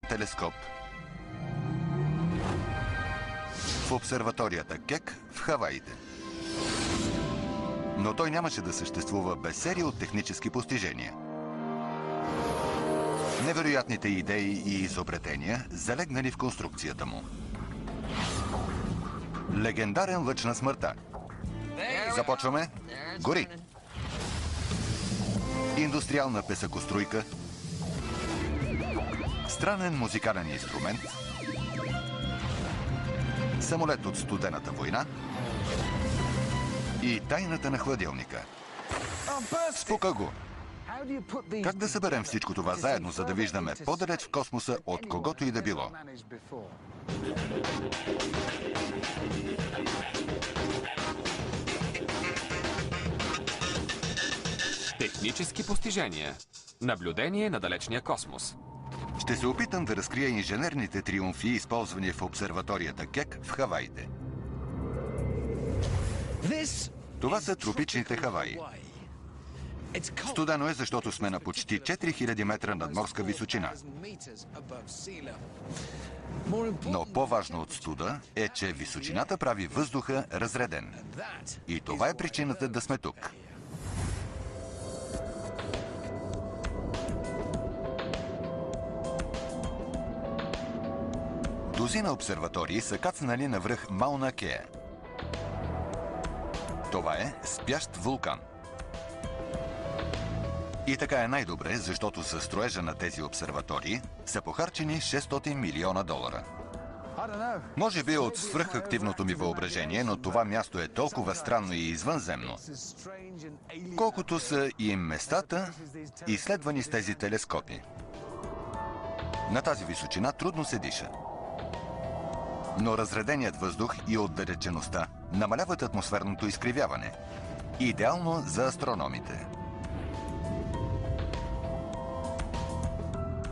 телескоп в обсерваторията Кек в Хаваите. Но той нямаше да съществува без серия от технически постижения. Невероятните идеи и изобретения, залегнали в конструкцията му. Легендарен лъч на смъртта. Започваме. Гори! Индустриална песъкоструйка. Странен музикален инструмент. Самолет от студената война. И тайната на хладилника. Спука го! Как да съберем всичко това заедно, за да виждаме по-далеч в космоса от когото и да било? Технически постижения. Наблюдение на далечния космос. Ще се опитам да разкрия инженерните триумфи, използвани в обсерваторията Кек в Хаваите. Това са тропичните Хаваи. Студено е, защото сме на почти 4000 метра надморска височина. Но по-важно от студа е, че височината прави въздуха разреден. И това е причината да сме тук. Дозина обсерватории са кацнали на връх Мауна Кеа. Това е спящ вулкан. И така е най-добре, защото със строежа на тези обсерватории са похарчени $600 милиона. Може би от свръхактивното ми въображение, но това място е толкова странно и извънземно, колкото са и местата, изследвани с тези телескопи. На тази височина трудно се диша. Но разреденият въздух и отдалечеността намаляват атмосферното изкривяване. Идеално за астрономите.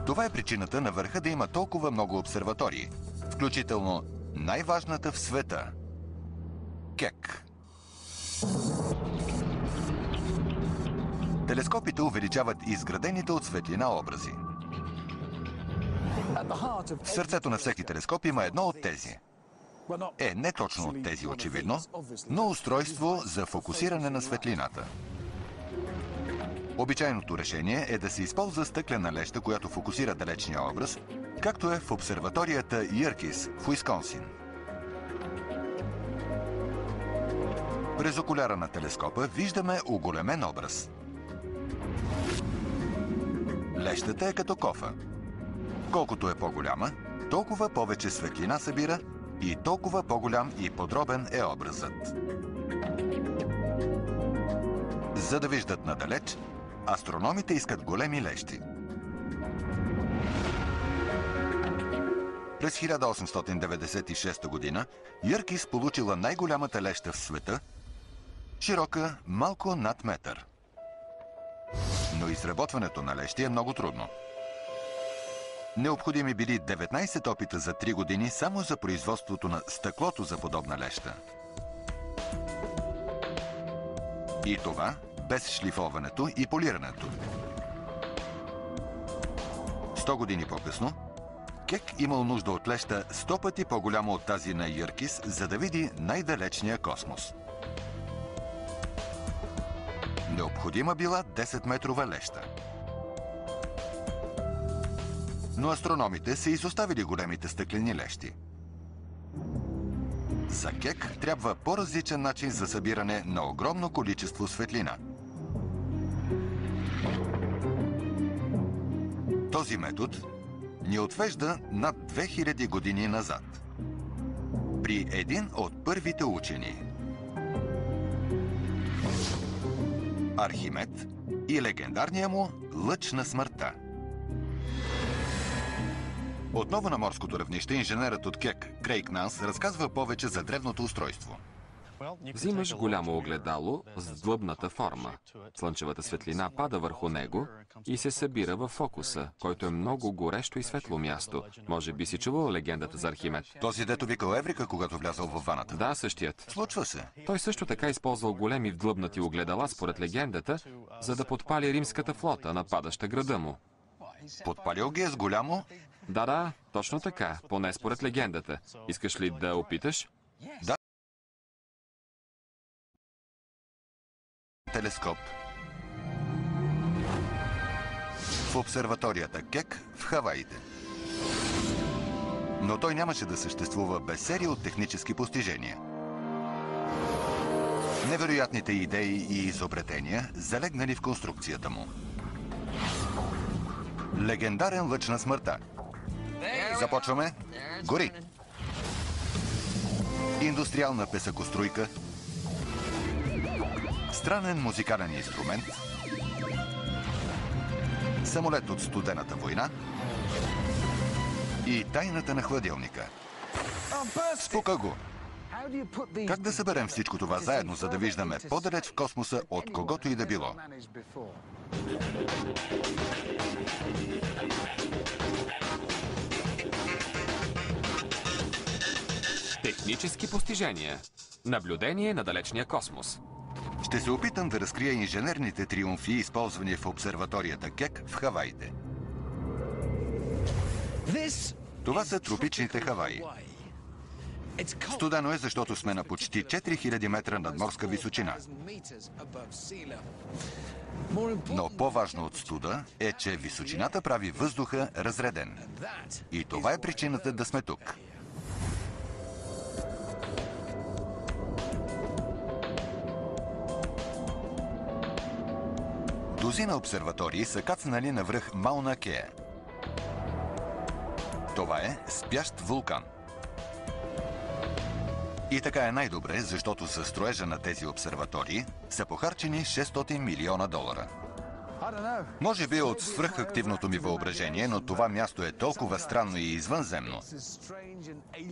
Това е причината на върха да има толкова много обсерватории, включително най-важната в света – Кек. Телескопите увеличават изградените от светлина образи. В сърцето на всеки телескоп има едно от тези. Не точно от тези, очевидно, но устройство за фокусиране на светлината. Обичайното решение е да се използва стъклена леща, която фокусира далечния образ, както е в обсерваторията Йъркис в Уисконсин. През окуляра на телескопа виждаме оголемен образ. Лещата е като кофа. Колкото е по-голяма, толкова повече светлина събира и толкова по-голям и подробен е образът. За да виждат надалеч, астрономите искат големи лещи. През 1896 година Йъркис получила най-голямата леща в света, широка малко над метър. Но изработването на лещи е много трудно. Необходими били 19 опита за 3 години само за производството на стъклото за подобна леща. И това без шлифоването и полирането. 100 години по-късно, Кек имал нужда от леща 100 пъти по-голяма от тази на Йъркис, за да види най-далечния космос. Необходима била 10-метрова леща. Но астрономите са изоставили големите стъклени лещи. За Кек трябва по-различен начин за събиране на огромно количество светлина. Този метод ни отвежда над 2000 години назад. При един от първите учени. Архимед и легендарния му лъч на смъртта. Отново на морското равнище инженерът от Кек, Крейг Нанс, разказва повече за древното устройство. Взимаш голямо огледало с длъбната форма. Слънчевата светлина пада върху него и се събира в фокуса, който е много горещо и светло място. Може би си чувал легендата за Архимед. Този, дето викал Еврика, когато влязъл във ваната. Да, същият. Случва се. Той също така използвал големи вдлъбнати огледала, според легендата, за да подпали римската флота, нападаща града му. Подпалил ги е с голямо Да, точно така, поне според легендата. Искаш ли да опиташ? Да. Телескоп в обсерваторията Кек в Хаваите. Но той нямаше да съществува без серия от технически постижения. Невероятните идеи и изобретения, залегнали в конструкцията му. Легендарен лъч на смъртта. Започваме. Гори! Индустриална песъкоструйка. Странен музикален инструмент. Самолет от студената война. И тайната на хладилника. Спука го! Как да съберем всичко това заедно, за да виждаме по-далеч в космоса от когото и да било? Технически постижения. Наблюдение на далечния космос. Ще се опитам да разкрия инженерните триумфи, използвани в обсерваторията Кек в Хаваите. Това са тропичните Хаваи. Студено е, защото сме на почти 4000 метра надморска височина. Но по-важно от студа е, че височината прави въздуха разреден. И това е причината да сме тук. Дозина обсерватории са кацнали на връх Мауна Кеа. Това е спящ вулкан. И така е най-добре, защото за строежа на тези обсерватории са похарчени $600 милиона. Може би от свръхактивното ми въображение, но това място е толкова странно и извънземно,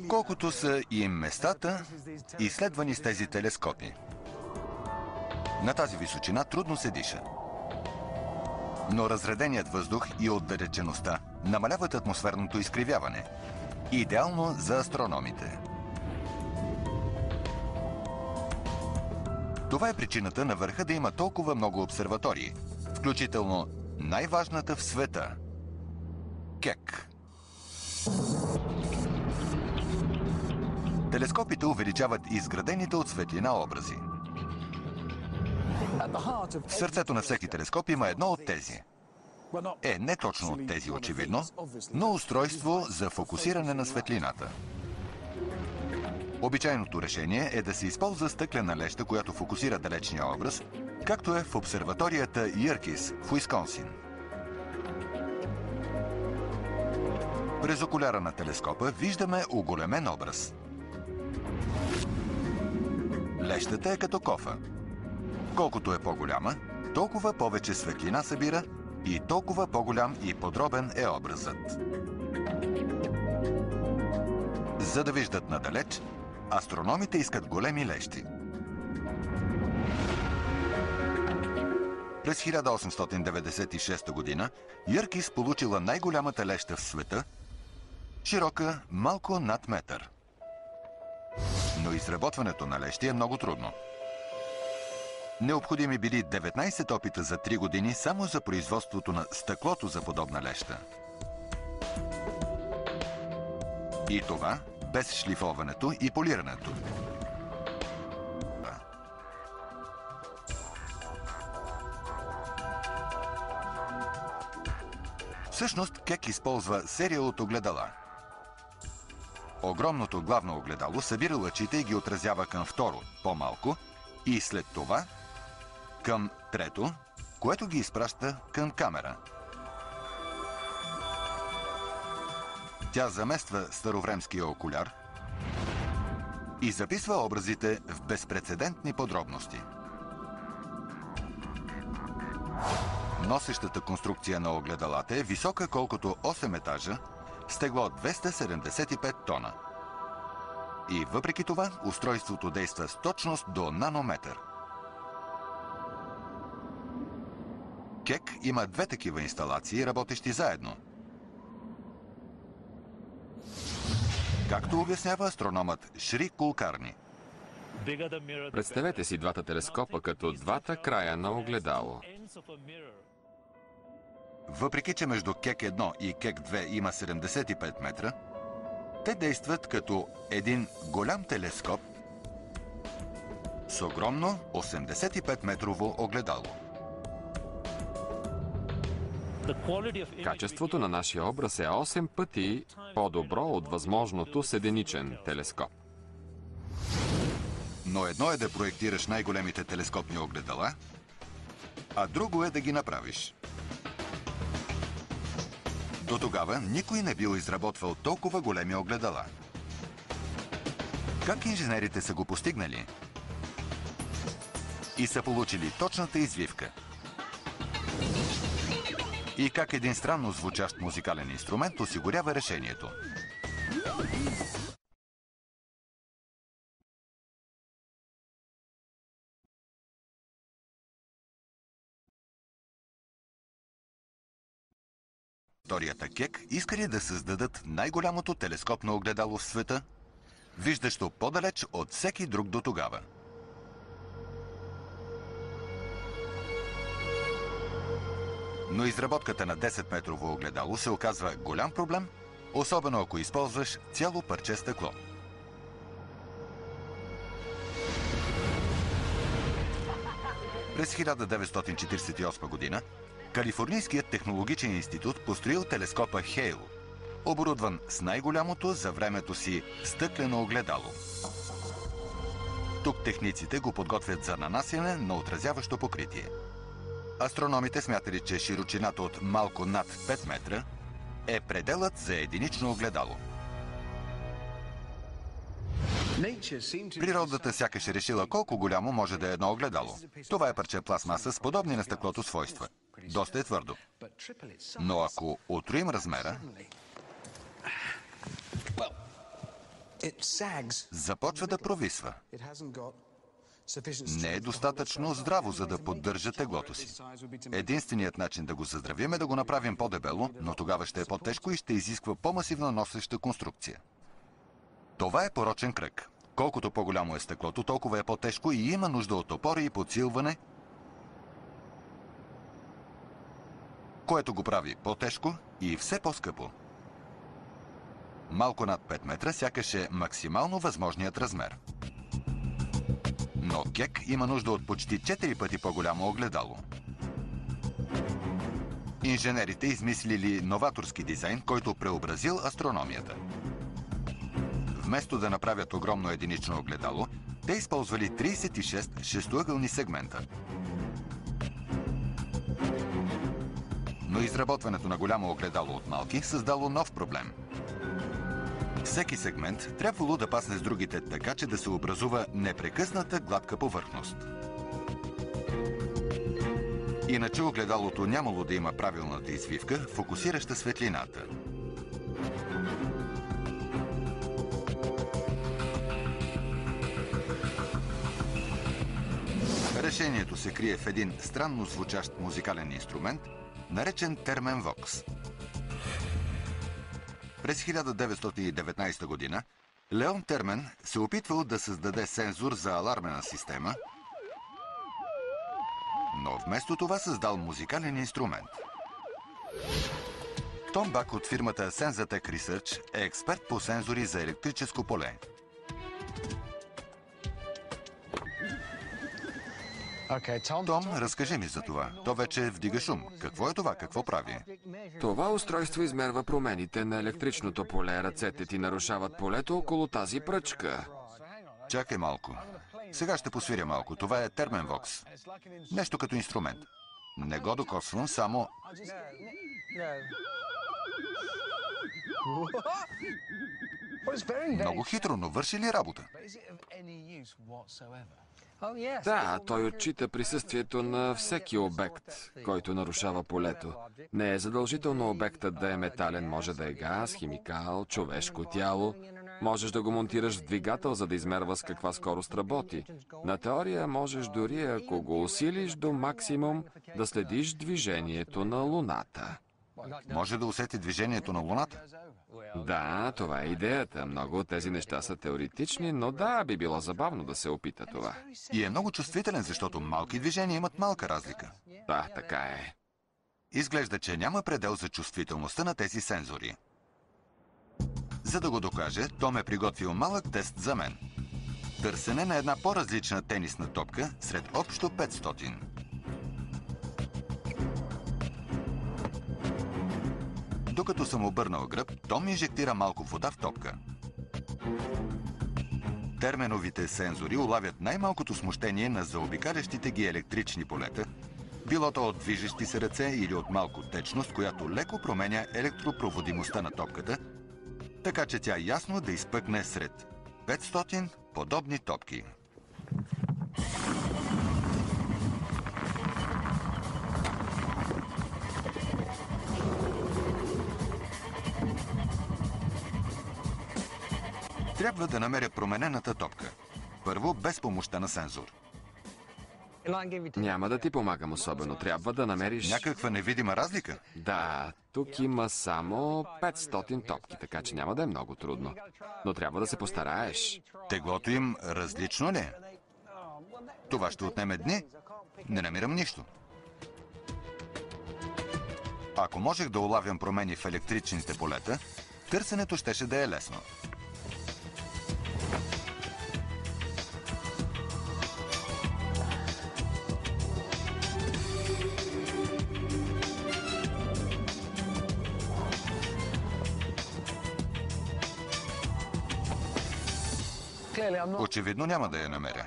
колкото са и местата, изследвани с тези телескопи. На тази височина трудно се диша. Но разреденият въздух и отдалечеността намаляват атмосферното изкривяване. Идеално за астрономите. Това е причината на върха да има толкова много обсерватории, включително най-важната в света – Кек. Телескопите увеличават изградените от светлина образи. В сърцето на всеки телескоп има едно от тези. Не точно от тези, очевидно, но устройство за фокусиране на светлината. Обичайното решение е да се използва стъклена леща, която фокусира далечния образ, както е в обсерваторията Йъркис в Уисконсин. През окуляра на телескопа виждаме оголемен образ. Лещата е като кофа. Колкото е по-голяма, толкова повече светлина събира и толкова по-голям и подробен е образът. За да виждат надалеч, астрономите искат големи лещи. През 1896 година Йъркис получила най-голямата леща в света, широка малко над метър. Но изработването на лещи е много трудно. Необходими били 19 опита за 3 години само за производството на стъклото за подобна леща. И това без шлифоването и полирането. Всъщност, Кек използва серия от огледала. Огромното главно огледало събира лъчите и ги отразява към второ, по-малко, и след това към трето, което ги изпраща към камера. Тя замества старовремския окуляр и записва образите в безпрецедентни подробности. Носещата конструкция на огледалата е висока колкото 8 етажа, с тегло 275 тона. И въпреки това, устройството действа с точност до нанометър. Кек има 2 такива инсталации, работещи заедно. Както обяснява астрономът Шри Кулкарни. Представете си двата телескопа като двата края на огледало. Въпреки че между Кек 1 и Кек 2 има 75 метра, те действат като един голям телескоп с огромно 85-метрово огледало. Качеството на нашия образ е 8 пъти по-добро от възможното с единичен телескоп. Но едно е да проектираш най-големите телескопни огледала, а друго е да ги направиш. До тогава никой не бил изработвал толкова големи огледала. Как инженерите са го постигнали? И са получили точната извивка. И как един странно звучащ музикален инструмент осигурява решението. Вторията Кек искали да създадат най-голямото телескопно огледало в света, виждащо по-далеч от всеки друг до тогава. Но изработката на 10-метрово огледало се оказва голям проблем, особено ако използваш цяло парче стъкло. През 1948 година Калифорнийският технологичен институт построил телескопа Хейл, оборудван с най-голямото за времето си стъклено огледало. Тук техниците го подготвят за нанасяне на отразяващо покритие. Астрономите смятали, че широчината от малко над 5 метра е пределът за единично огледало. Природата сякаш е решила колко голямо може да е едно огледало. Това е парче пластмаса с подобни на стъклото свойства. Доста е твърдо. Но ако утроим размера, започва да провисва. Не е достатъчно здраво, за да поддържа теглото си. Единственият начин да го заздравим е да го направим по-дебело, но тогава ще е по-тежко и ще изисква по-масивна носеща конструкция. Това е порочен кръг. Колкото по-голямо е стъклото, толкова е по-тежко и има нужда от опори и подсилване, което го прави по-тежко и все по-скъпо. Малко над 5 метра сякаш е максимално възможният размер. Но Кек има нужда от почти 4 пъти по-голямо огледало. Инженерите измислили новаторски дизайн, който преобразил астрономията. Вместо да направят огромно единично огледало, те използвали 36 шестоъгълни сегмента. Но изработването на голямо огледало от малки създало нов проблем. Всеки сегмент трябвало да пасне с другите така, че да се образува непрекъсната гладка повърхност. Иначе огледалото нямало да има правилната извивка, фокусираща светлината. Решението се крие в един странно звучащ музикален инструмент, наречен термен вокс. През 1919 година Леон Термен се опитвал да създаде сензор за алармена система, но вместо това създал музикален инструмент. Том Бак от фирмата Sensatec Research е експерт по сензори за електрическо поле. Том, разкажи ми за това. То вече вдига шум. Какво е това? Какво прави? Това устройство измерва промените на електричното поле. Ръцете ти нарушават полето около тази пръчка. Чакай малко. Сега ще посвиря малко. Това е термен вокс. Нещо като инструмент. Не го докосвам, само... Много хитро, но върши ли работа? Да, той отчита присъствието на всеки обект, който нарушава полето. Не е задължително обектът да е метален, може да е газ, химикал, човешко тяло. Можеш да го монтираш в двигател, за да измерва с каква скорост работи. На теория можеш дори, ако го усилиш до максимум, да следиш движението на Луната. Може да усети движението на Луната? Да, това е идеята. Много от тези неща са теоретични, но да, би било забавно да се опита това. И е много чувствителен, защото малки движения имат малка разлика. Да, така е. Изглежда, че няма предел за чувствителността на тези сензори. За да го докаже, Том е приготвил малък тест за мен. Търсене на една по-различна тенисна топка сред общо 500. Докато съм обърнал гръб, Том инжектира малко вода в топка. Терменовите сензори улавят най-малкото смущение на заобикалящите ги електрични полета, било то от движещи се ръце или от малко течност, която леко променя електропроводимостта на топката, така че тя ясно да изпъкне сред 500 подобни топки. Трябва да намеря променената топка. Първо, без помощта на сензор. Няма да ти помагам особено. Трябва да намериш... Някаква невидима разлика? Да, тук има само 500 топки, така че няма да е много трудно. Но трябва да се постараеш. Теглото им различно ли? Това ще отнеме дни. Не намирам нищо. Ако можех да улавям промени в електричните полета, търсенето щеше да е лесно. Очевидно няма да я намеря.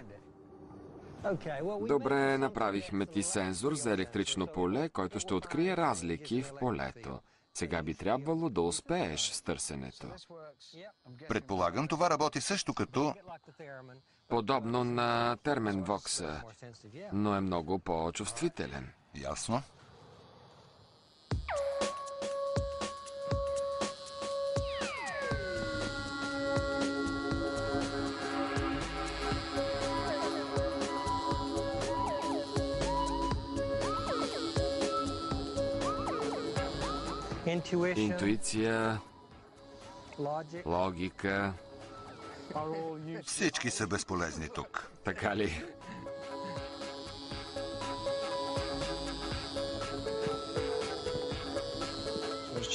Добре, направихме ти сензор за електрично поле, който ще открие разлики в полето. Сега би трябвало да успееш с търсенето. Предполагам, това работи също като... Подобно на терменвокса, но е много по-чувствителен. Ясно. Интуиция, логика. Всички са безполезни тук. Така ли?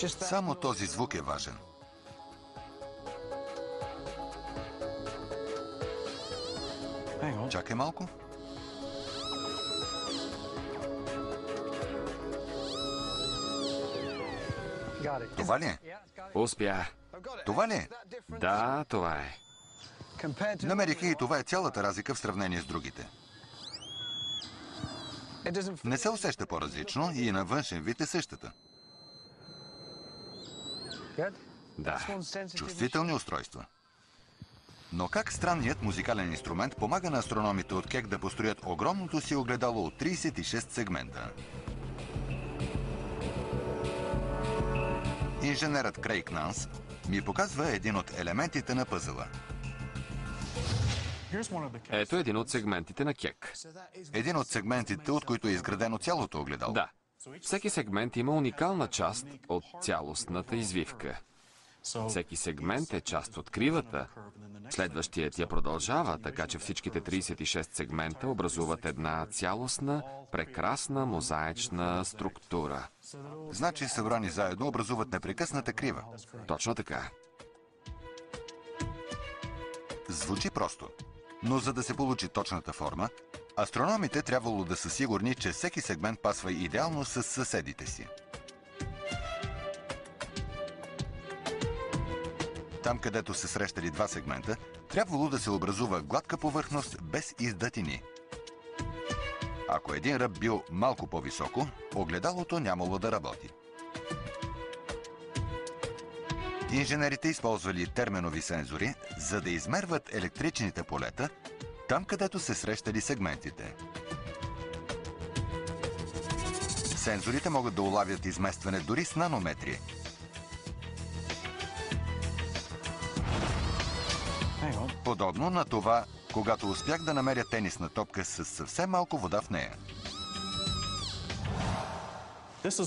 Само този звук е важен. Чакай малко. Това ли е? Успя. Това ли е? Да, това е. Намерих и това е цялата разлика в сравнение с другите. Не се усеща по-различно и на външен вид е същата. Да. Чувствителни устройства. Но как странният музикален инструмент помага на астрономите от Кек да построят огромното си огледало от 36 сегмента? Инженерът Крейг Нанс ми показва един от елементите на пъзела. Ето един от сегментите на Кек. Един от сегментите, от които е изградено цялото огледало. Да. Всеки сегмент има уникална част от цялостната извивка. Всеки сегмент е част от кривата. Следващият я продължава, така че всичките 36 сегмента образуват една цялостна, прекрасна мозаична структура. Значи събрани заедно образуват непрекъсната крива. Точно така. Звучи просто. Но за да се получи точната форма, астрономите трябвало да са сигурни, че всеки сегмент пасва идеално с съседите си. Там, където се срещали два сегмента, трябвало да се образува гладка повърхност без издътини. Ако един ръб бил малко по-високо, огледалото нямало да работи. Инженерите използвали терменови сензори, за да измерват електричните полета там, където се срещали сегментите. Сензорите могат да улавят изместване дори с нанометри. Подобно на това, когато успях да намеря тенисна топка с съвсем малко вода в нея.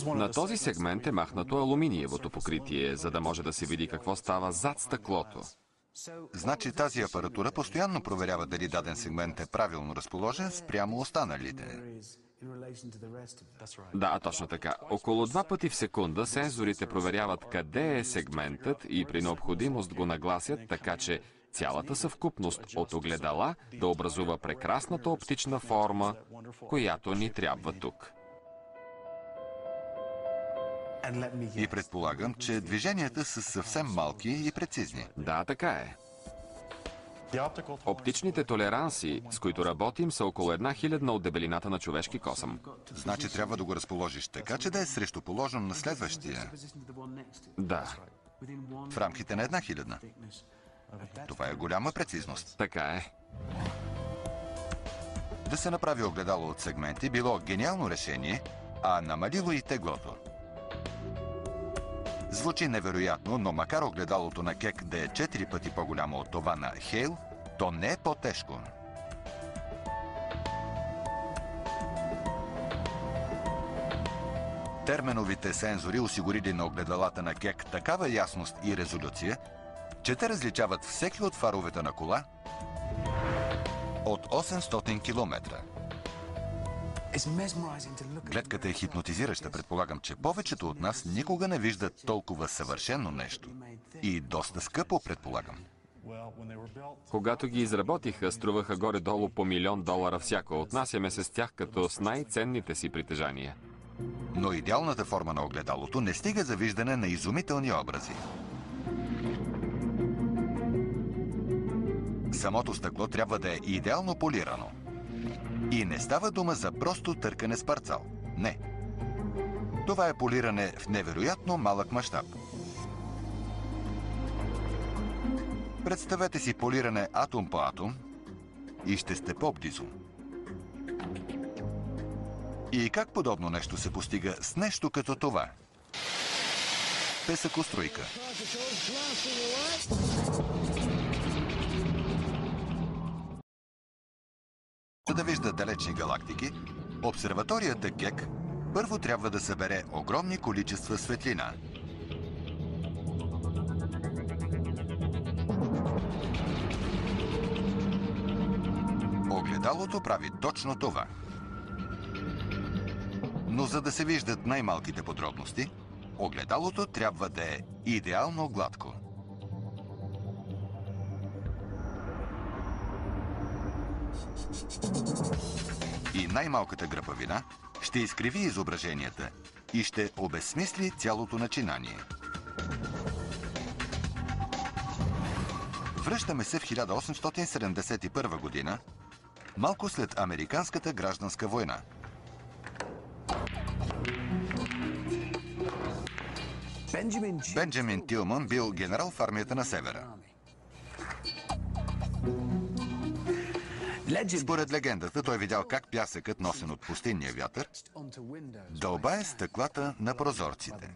На този сегмент е махнато алуминиевото покритие, за да може да се види какво става зад стъклото. Значи тази апаратура постоянно проверява дали даден сегмент е правилно разположен спрямо останалите. Да, точно така. Около 2 пъти в секунда сензорите проверяват къде е сегментът и при необходимост го нагласят, така че цялата съвкупност от огледала да образува прекрасната оптична форма, която ни трябва тук. И предполагам, че движенията са съвсем малки и прецизни. Да, така е. Оптичните толеранси, с които работим, са около 1/1000 от дебелината на човешки косъм. Значи трябва да го разположиш така, че да е срещуположен на следващия. Да, В рамките на 1/1000. Това е голяма прецизност. така е. Да се направи огледало от сегменти било гениално решение, а намалило и теглото. Звучи невероятно, но макар огледалото на Кек да е 4 пъти по-голямо от това на Хейл, то не е по-тежко. Терменовите сензори осигурили на огледалата на Кек такава ясност и резолюция, че те различават всеки от фаровете на кола от 800 км. Гледката е хипнотизираща. Предполагам, че повечето от нас никога не виждат толкова съвършено нещо. И доста скъпо, предполагам. Когато ги изработиха, струваха горе-долу по $1 000 000 всяко. Отнасяме се с тях като с най-ценните си притежания. Но идеалната форма на огледалото не стига за виждане на изумителни образи. Самото стъкло трябва да е идеално полирано. И не става дума за просто търкане с парцал. Не. Това е полиране в невероятно малък мащаб. Представете си полиране атом по атом и ще сте по-близо. И как подобно нещо се постига с нещо като това? Песъкоструйка. За да вижда далечни галактики, обсерваторията Кек първо трябва да събере огромни количества светлина. Огледалото прави точно това. Но за да се виждат най-малките подробности, огледалото трябва да е идеално гладко. И най-малката гръбавина ще изкриви изображенията и ще обезсмисли цялото начинание. Връщаме се в 1871 година, малко след Американската гражданска война. Бенджамин Тилман бил генерал в армията на Севера. Според легендата, той видял как пясъкът, носен от пустинния вятър, дълбае стъклата на прозорците.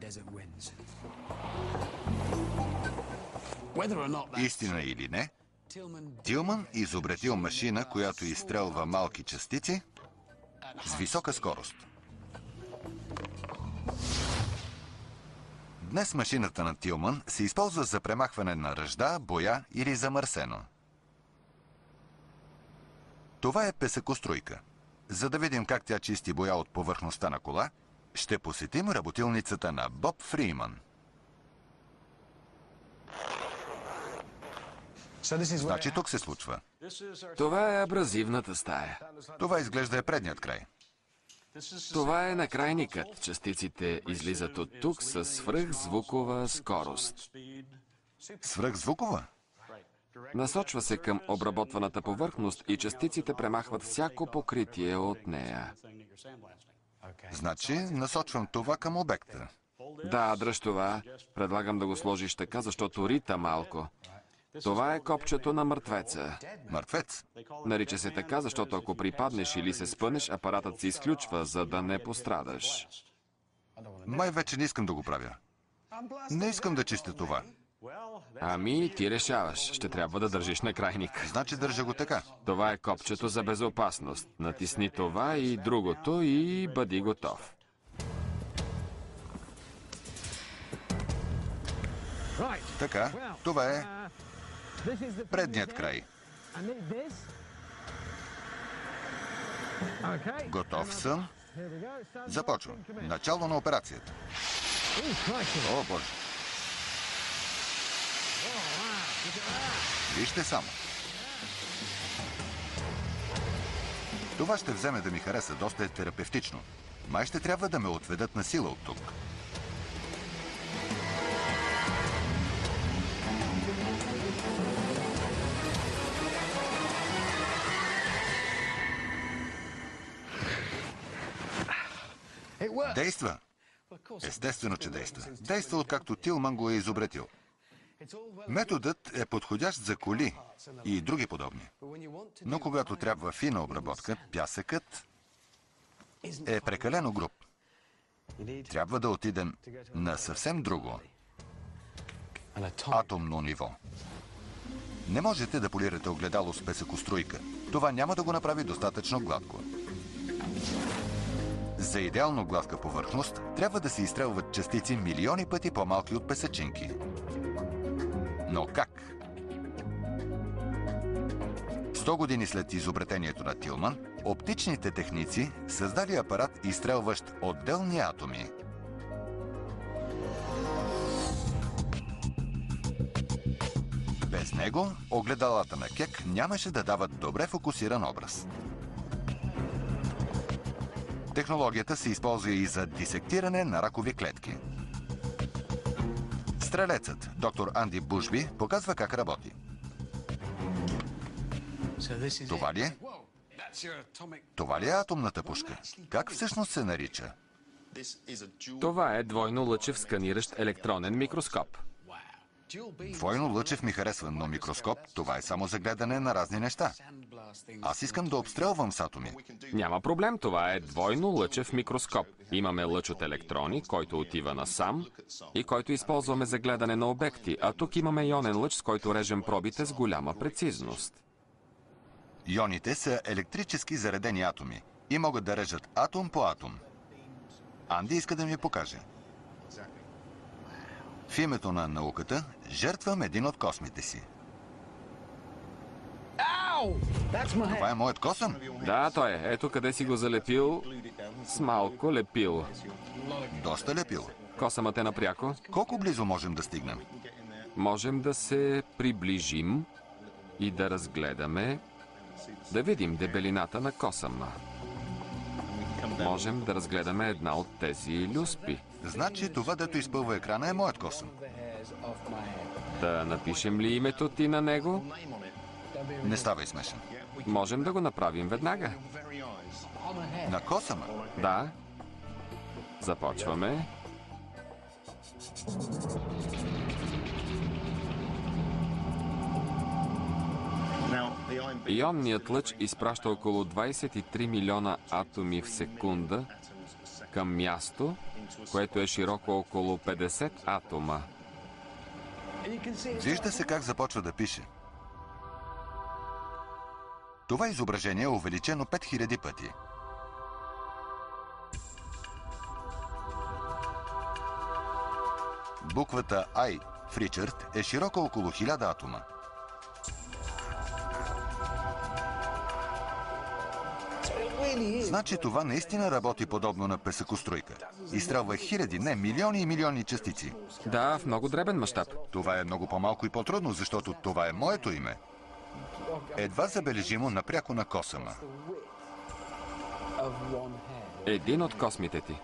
Истина или не, Тилман изобретил машина, която изстрелва малки частици с висока скорост. Днес машината на Тилман се използва за премахване на ръжда, боя или замърсено. Това е песъкоструйка. За да видим как тя чисти боя от повърхността на кола, ще посетим работилницата на Боб Фриман. Значи тук се случва. Това е абразивната стая. Това изглежда е предният край. Това е накрайникът. Частиците излизат от тук с свръхзвукова скорост. Свръхзвукова? Насочва се към обработваната повърхност и частиците премахват всяко покритие от нея. Значи насочвам това към обекта. Да, дръж това. Предлагам да го сложиш така, защото рита малко. Това е копчето на мъртвеца. Мъртвец? Нарича се така, защото ако припаднеш или се спънеш, апаратът се изключва, за да не пострадаш. Май вече не искам да го правя. Не искам да чистя това. Ами, ти решаваш. Ще трябва да държиш накрайник. Значи държа го така. Това е копчето за безопасност. Натисни това и другото и бъди готов. Така, това е предният край. Готов съм. Започвам. Начало на операцията. О, Боже! Вижте само. Това ще вземе да ми хареса, доста е терапевтично. Май ще трябва да ме отведат на сила от тук. Действа! Естествено, че действа. Действа, откакто Тилман го е изобретил. Методът е подходящ за коли и други подобни. Но когато трябва фина обработка, пясъкът е прекалено груб. Трябва да отидем на съвсем друго. Атомно ниво. Не можете да полирате огледало с песъкоструйка. Това няма да го направи достатъчно гладко. За идеално гладка повърхност трябва да се изстрелват частици милиони пъти по-малки от песъчинки. Но как? 100 години след изобретението на Тилман, оптичните техници създали апарат, изстрелващ отделни атоми. Без него огледалата на Кек нямаше да дават добре фокусиран образ. Технологията се използва и за дисектиране на ракови клетки. Стрелецът, доктор Анди Бушби, показва как работи. Това ли е? Това ли е атомната пушка? Как всъщност се нарича? Това е двойно лъчев сканиращ електронен микроскоп. Двойно лъчев ми харесва, но микроскоп, това е само за гледане на разни неща. Аз искам да обстрелвам с атоми. Няма проблем, това е двойно лъчев микроскоп. Имаме лъч от електрони, който отива насам и който използваме за гледане на обекти, а тук имаме ионен лъч, с който режем пробите с голяма прецизност. Ионите са електрически заредени атоми и могат да режат атом по атом. Анди иска да ми покаже. В името на науката жертвам един от космите си. Това е моят косъм? Да, той е. Ето къде си го залепил с малко лепило. Доста лепило. Косъмът е напряко. Колко близо можем да стигнем? Можем да се приближим и да разгледаме, да видим дебелината на косъма. Можем да разгледаме една от тези люспи. Значи това, дето изпълва екрана, е моят косъм. Да напишем ли името ти на него? Не ставай смешен. Можем да го направим веднага. На косъма? Да. Започваме. Ионният лъч изпраща около 23 милиона атоми в секунда към място, което е широко около 50 атома. Вижда се как започва да пише. Това изображение е увеличено 5000 пъти. Буквата I в Ричард е широка около 1000 атома. Значи това наистина работи подобно на песъкоструйка. Изстрелва хиляди, не милиони и милиони частици. Да, в много дребен мащаб. Това е много по-малко и по-трудно, защото това е моето име. Едва забележимо напряко на косъма. Един от космите ти.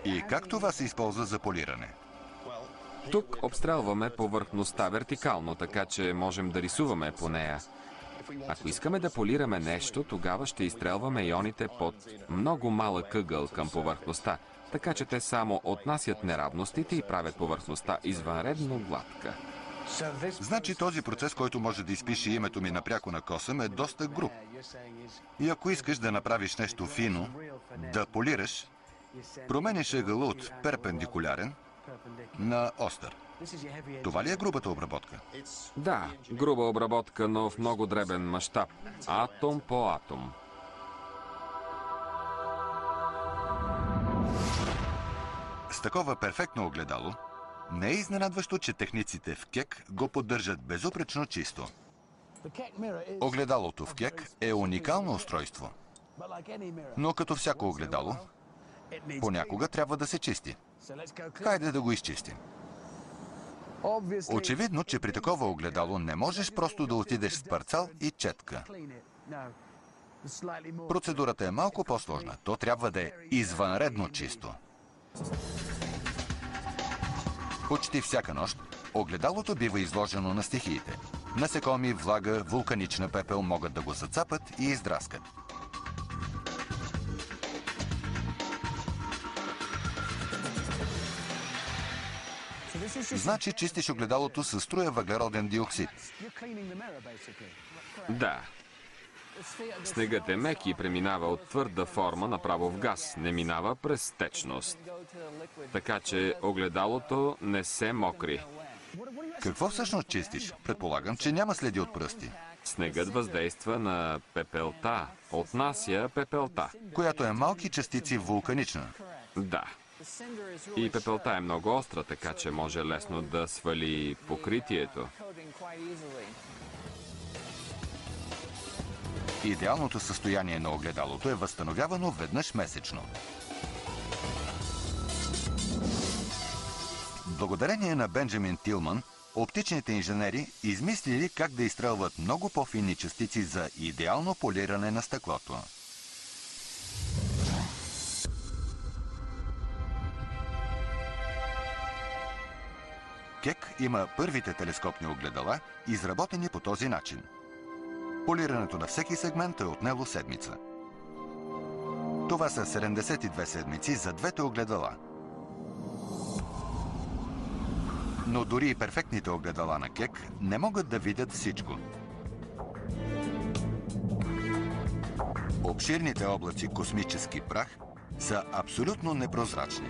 И как това се използва за полиране? Тук обстрелваме повърхността вертикално, така че можем да рисуваме по нея. Ако искаме да полираме нещо, тогава ще изстрелваме ионите под много малък ъгъл към повърхността, така че те само отнасят неравностите и правят повърхността извънредно гладка. Значи този процес, който може да изпише името ми напряко на косъм, е доста груб. И ако искаш да направиш нещо фино, да полираш, промениш ъгъла от перпендикулярен на остър. Това ли е грубата обработка? Да, груба обработка, но в много дребен мащаб. Атом по атом. С такова перфектно огледало, не е изненадващо, че техниците в Кек го поддържат безупречно чисто. Огледалото в Кек е уникално устройство. Но като всяко огледало, понякога трябва да се чисти. Хайде да го изчистим. Очевидно, че при такова огледало не можеш просто да отидеш с парцал и четка. Процедурата е малко по-сложна. То трябва да е извънредно чисто. Почти всяка нощ огледалото бива изложено на стихиите. Насекоми, влага, вулканична пепел могат да го зацапат и издраскат. Значи чистиш огледалото със струя въглероден диоксид. Да. Снегът е мек и преминава от твърда форма направо в газ, не минава през течност. Така че огледалото не се мокри. Какво всъщност чистиш? Предполагам, че няма следи от пръсти. Снегът въздейства на пепелта, отнася пепелта. Която е малки частици вулканична. Да. И пепелта е много остра, така че може лесно да свали покритието. Идеалното състояние на огледалото е възстановявано веднъж месечно. Благодарение на Бенджамин Тилман, оптичните инженери измислили как да изстрелват много по-финни частици за идеално полиране на стъклото. Кек има първите телескопни огледала, изработени по този начин. Полирането на всеки сегмент е отнело седмица. Това са 72 седмици за двете огледала. Но дори и перфектните огледала на Кек не могат да видят всичко. Обширните облаци космически прах са абсолютно непрозрачни.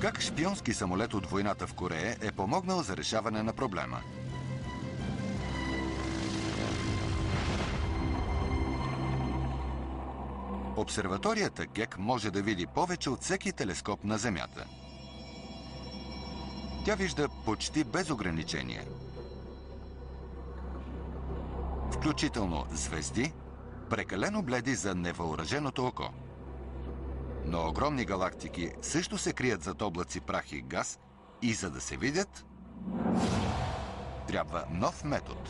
Как шпионски самолет от войната в Корея е помогнал за решаване на проблема? Обсерваторията Кек може да види повече от всеки телескоп на Земята. Тя вижда почти без ограничение. Включително звезди, прекалено бледи за невъоръженото око. Но огромни галактики също се крият зад облаци прах и газ и за да се видят, трябва нов метод.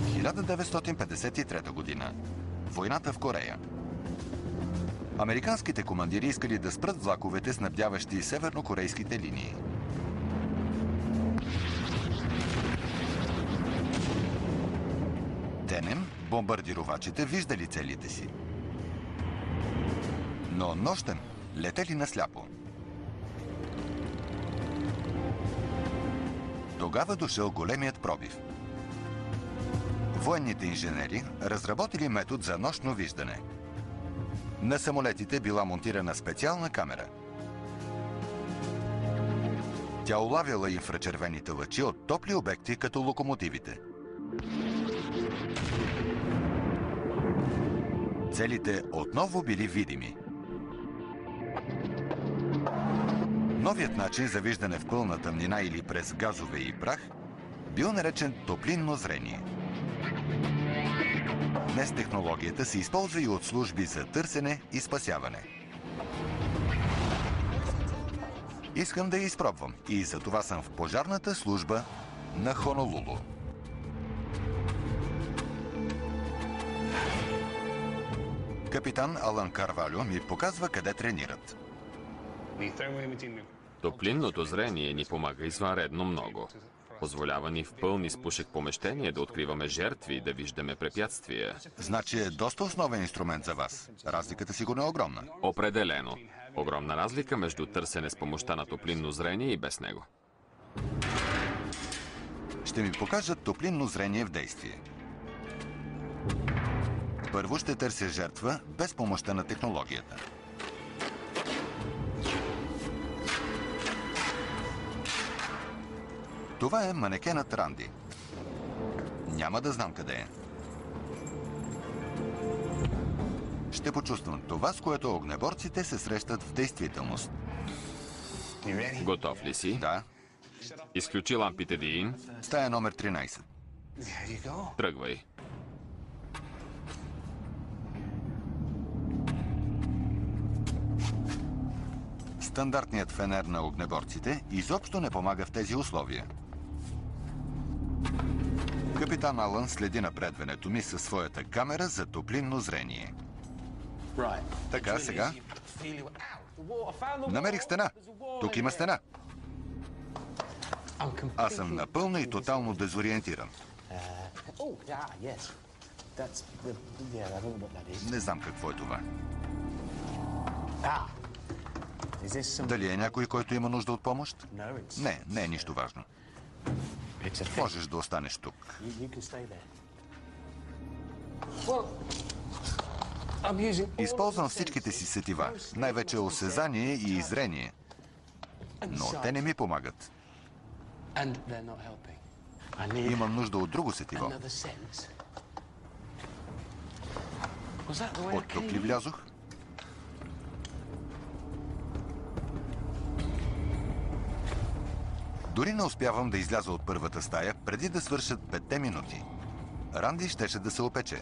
В 1953 година. Войната в Корея. Американските командири искали да спрат влаковете, снабдяващи севернокорейските линии. Денем бомбардировачите виждали целите си. Но нощем летели насляпо. Тогава дошъл големият пробив. Военните инженери разработили метод за нощно виждане. На самолетите била монтирана специална камера. Тя улавяла инфрачервените лъчи от топли обекти, като локомотивите. Целите отново били видими. Новият начин за виждане в пълна тъмнина или през газове и прах бил наречен топлинно зрение. Днес технологията се използва и от служби за търсене и спасяване. Искам да я изпробвам и за това съм в пожарната служба на Хонолулу. Капитан Алан Карвалю ми показва къде тренират. Топлинното зрение ни помага извънредно много. Позволява ни в пълни спушек помещения да откриваме жертви и да виждаме препятствия. Значи е доста основен инструмент за вас. Разликата сигурно е огромна. Определено. Огромна разлика между търсене с помощта на топлинно зрение и без него. Ще ми покажат топлинно зрение в действие. Първо ще търся жертва без помощта на технологията. Това е манекенът Ранди. Няма да знам къде е. Ще почувствам това, с което огнеборците се срещат в действителност. Готов ли си? Да. Изключи лампите, Дин. Стая номер 13. Тръгвай. Стандартният фенер на огнеборците изобщо не помага в тези условия. Капитан Алън следи напредването ми със своята камера за топлинно зрение. Така, сега. Намерих стена. Тук има стена. Аз съм напълно и тотално дезориентиран. Не знам какво е това. Дали е някой, който има нужда от помощ? Не, не е нищо важно. Можеш да останеш тук. Използвам всичките си сетива, най-вече осезание и зрение. Но те не ми помагат. Имам нужда от друго сетиво. От тук ли влязох? Дори не успявам да изляза от първата стая, преди да свършат 5 минути. Ранди щеше да се опече.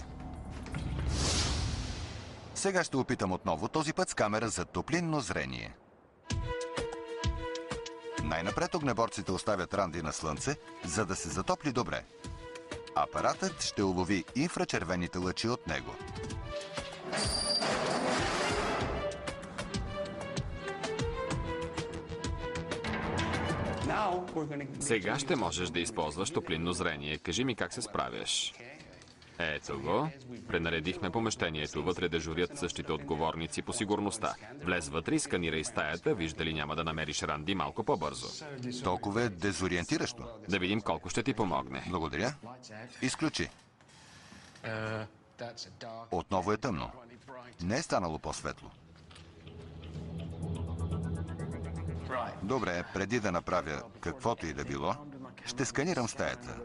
Сега ще опитам отново, този път с камера за топлинно зрение. Най-напред огнеборците оставят Ранди на слънце, за да се затопли добре. Апаратът ще улови инфрачервените лъчи от него. Сега ще можеш да използваш топлинно зрение. Кажи ми как се справяш. Ето го. Пренаредихме помещението. Вътре дежурят същите отговорници по сигурността. Влез вътре и сканирай стаята. Виж дали няма да намериш Ранди малко по-бързо. Толкова е дезориентиращо. Да видим колко ще ти помогне. Благодаря. Изключи. Отново е тъмно. Не е станало по-светло. Добре, преди да направя каквото и да било, ще сканирам стаята.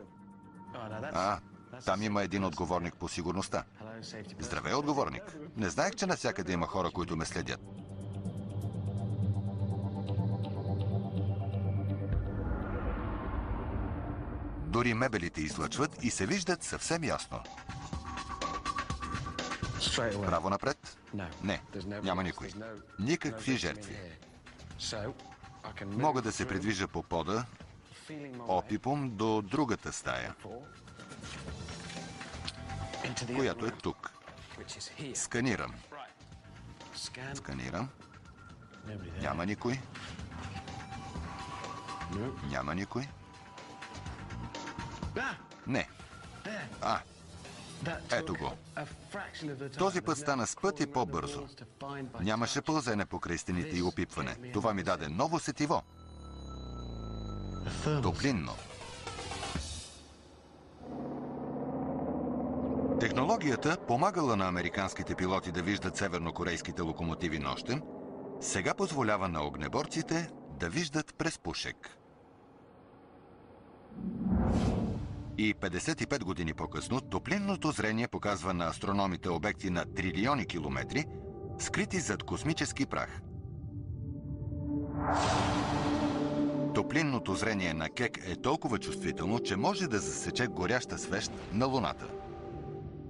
Там има един отговорник по сигурността. Здравей, отговорник. Не знаех, че навсякъде има хора, които ме следят. Дори мебелите излъчват и се виждат съвсем ясно. Право напред? Не, няма никой. Никакви жертви. Мога да се придвижа по пода, опипом до другата стая, която е тук. Сканирам. Сканирам. Няма никой. Няма никой. Не. Ето го. Този път стана с пъти по-бързо. Нямаше пълзене покрай стените и опипване. Това ми даде ново сетиво. Топлинно. Технологията, помагала на американските пилоти да виждат севернокорейските локомотиви нощем, сега позволява на огнеборците да виждат през пушек. И 55 години по-късно, топлинното зрение показва на астрономите обекти на трилиони километри, скрити зад космически прах. Топлинното зрение на Кек е толкова чувствително, че може да засече горяща свещ на Луната.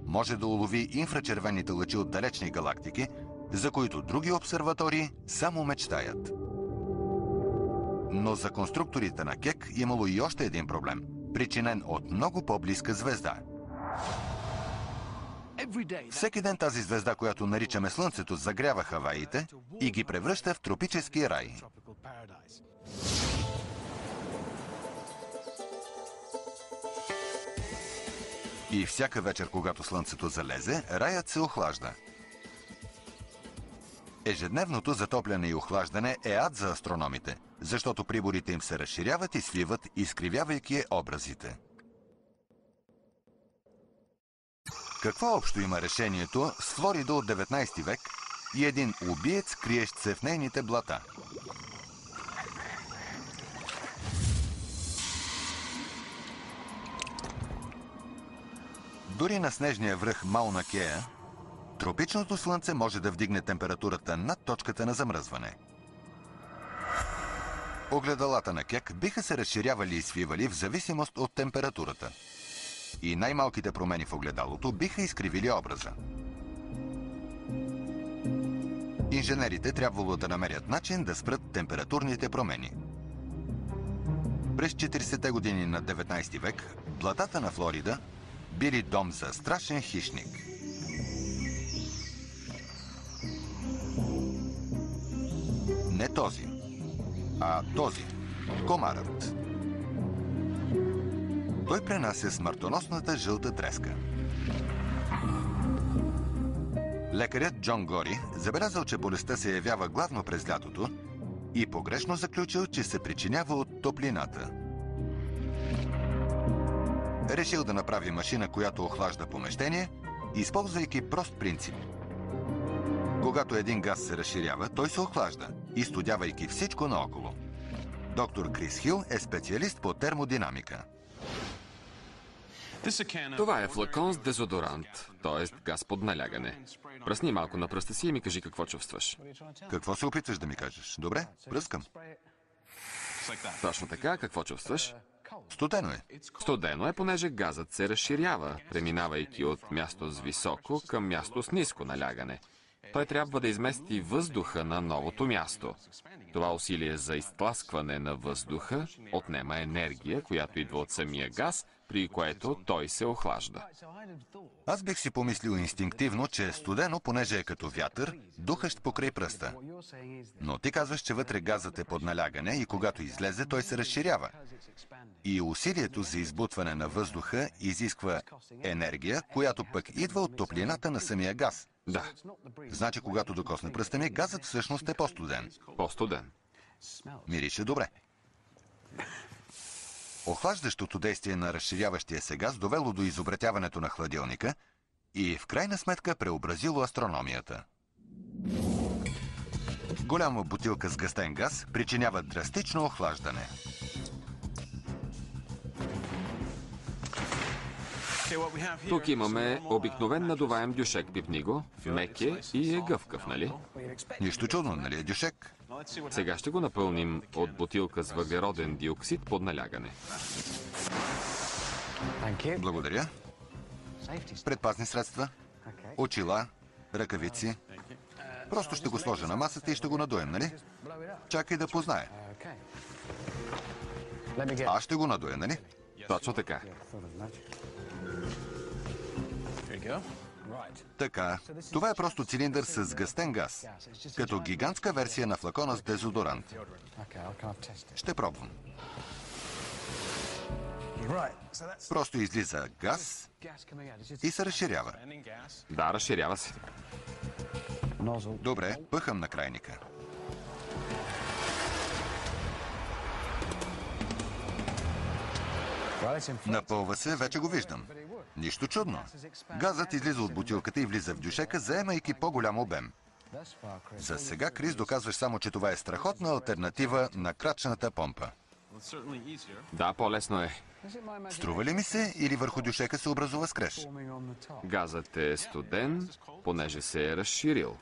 Може да улови инфрачервените лъчи от далечни галактики, за които други обсерватории само мечтаят. Но за конструкторите на Кек имало и още един проблем, причинен от много по-близка звезда. Всеки ден тази звезда, която наричаме Слънцето, загрява Хаваите и ги превръща в тропически рай. И всяка вечер, когато Слънцето залезе, раят се охлажда. Ежедневното затопляне и охлаждане е ад за астрономите, защото приборите им се разширяват и свиват, изкривявайки образите. Какво общо има решението с Флорида от 19 век и един убиец, криещ се в нейните блата? Дори на снежния връх Мауна Кеа, тропичното слънце може да вдигне температурата над точката на замръзване. Огледалата на Кек биха се разширявали и свивали в зависимост от температурата. И най-малките промени в огледалото биха изкривили образа. Инженерите трябвало да намерят начин да спрат температурните промени. През 40-те години на 19 век блатата на Флорида били дом за страшен хищник. Не този, а този – комарът. Той пренася смъртоносната жълта треска. Лекарят Джон Гори забелязал, че болестта се явява главно през лятото и погрешно заключил, че се причинява от топлината. Решил да направи машина, която охлажда помещение, използвайки прост принцип. Когато един газ се разширява, той се охлажда, изстудявайки всичко наоколо. Доктор Крис Хил е специалист по термодинамика. Това е флакон с дезодорант, т.е. газ под налягане. Пръсни малко на пръста си и ми кажи какво чувстваш. Какво се опитваш да ми кажеш? Добре, пръскам. Точно така, какво чувстваш? Студено е. Студено е, понеже газът се разширява, преминавайки от място с високо към място с ниско налягане. Той трябва да измести въздуха на новото място. Това усилие за изтласкване на въздуха отнема енергия, която идва от самия газ, при което той се охлажда. Аз бих си помислил инстинктивно, че е студено, понеже е като вятър, духащ покрай пръста. Но ти казваш, че вътре газът е под налягане и когато излезе, той се разширява. И усилието за избутване на въздуха изисква енергия, която пък идва от топлината на самия газ. Да. Значи, когато докосне пръста ми, газът всъщност е по-студен. По-студен. Мирише добре. Охлаждащото действие на разширяващия се газ довело до изобретяването на хладилника и в крайна сметка преобразило астрономията. Голяма бутилка с гъстен газ причинява драстично охлаждане. Тук имаме обикновен надуваем дюшек, пипни го, мек е и е гъвкав, нали? Нищо чудно, нали е дюшек? Сега ще го напълним от бутилка с въглероден диоксид под налягане. Благодаря. Предпазни средства, очила, ръкавици. Просто ще го сложа на масата и ще го надуем, нали? Чакай да познае. Аз ще го надуя, нали? Точно така. Така, това е просто цилиндър с гъстен газ, като гигантска версия на флакона с дезодорант. Ще пробвам. Просто излиза газ и се разширява. Да, разширява се. Добре, пъхам на крайника. Напълва се, вече го виждам. Нищо чудно. Газът излиза от бутилката и влиза в дюшека, заемайки по-голям обем. За сега, Крис, доказваш само, че това е страхотна алтернатива на крачната помпа. Да, по-лесно е. Струва ли ми се или върху дюшека се образува скреж? Газът е студен, понеже се е разширил.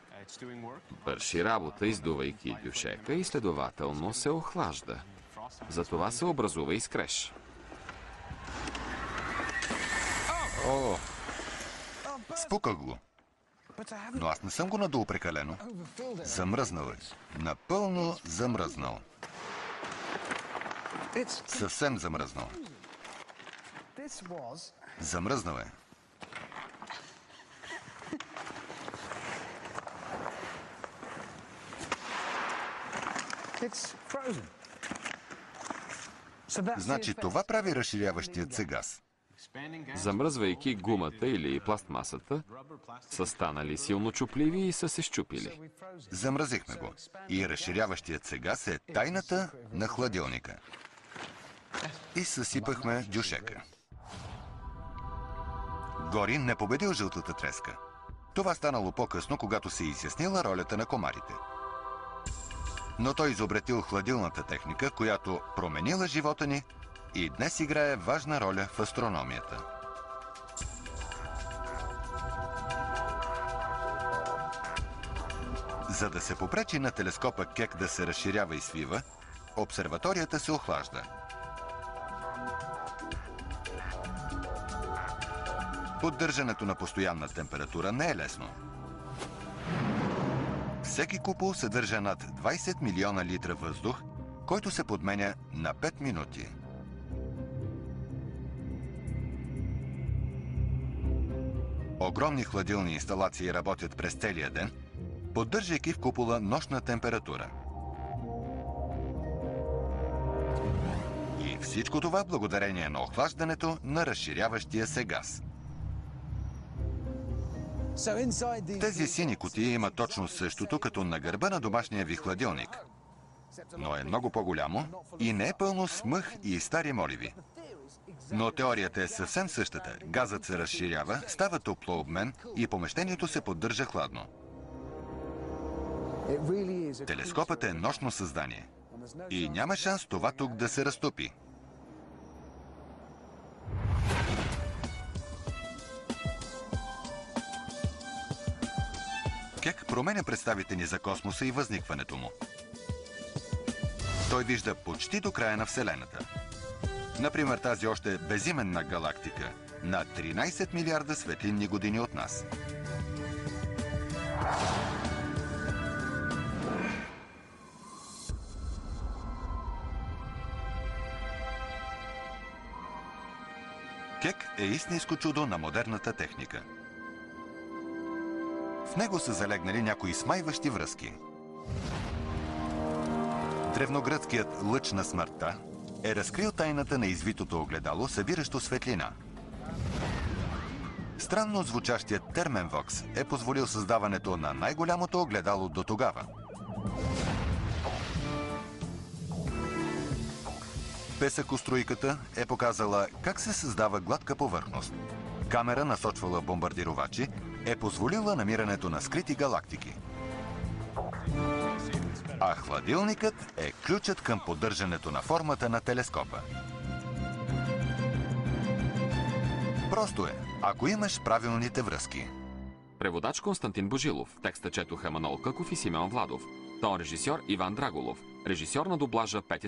Върши работа, издувайки дюшека и следователно се охлажда. Затова се образува и скреж. О, спуках го. Но аз не съм го надул прекалено. Замръзнал е. Напълно замръзнал. Съвсем замръзнал. Замръзнал е. Значи това прави разширяващият се газ. Замръзвайки гумата или пластмасата, са станали силно чупливи и са се счупили. Замразихме го. И разширяващият се газ е тайната на хладилника. И съсипахме дюшека. Гори не победил жълтата треска. Това станало по-късно, когато се изяснила ролята на комарите. Но той изобретил хладилната техника, която променила живота ни и днес играе важна роля в астрономията. За да се попречи на телескопа Кек да се разширява и свива, обсерваторията се охлажда. Поддържането на постоянна температура не е лесно. Всеки купол съдържа над 20 милиона литра въздух, който се подменя на 5 минути. Огромни хладилни инсталации работят през целия ден, поддържайки в купола нощна температура. И всичко това благодарение на охлаждането на разширяващия се газ. Тези сини кутии имат точно същото, като на гърба на домашния ви хладилник. Но е много по-голямо и не е пълно с мъх и стари моливи. Но теорията е съвсем същата. Газът се разширява, става топлообмен и помещението се поддържа хладно. Телескопът е нощно създание. И няма шанс това тук да се разтопи. Кек променя представите ни за космоса и възникването му. Той вижда почти до края на Вселената. Например, тази още безименна галактика на 13 милиарда светлинни години от нас. Кек е истинско чудо на модерната техника. В него са залегнали някои смайващи връзки. Древногръцкият лъч на смъртта е разкрил тайната на извитото огледало, събиращо светлина. Странно звучащият терменвокс е позволил създаването на най-голямото огледало до тогава. Песъкоструйката е показала как се създава гладка повърхност. Камера, насочвала бомбардировачи, е позволила намирането на скрити галактики. А хладилникът е ключът към поддържането на формата на телескопа. Просто е, ако имаш правилните връзки. Преводач Константин Божилов. Текста четоха Манол Къков и Симеон Владов. Тон режисьор Иван Драголов. Режисьор на дублажа Петя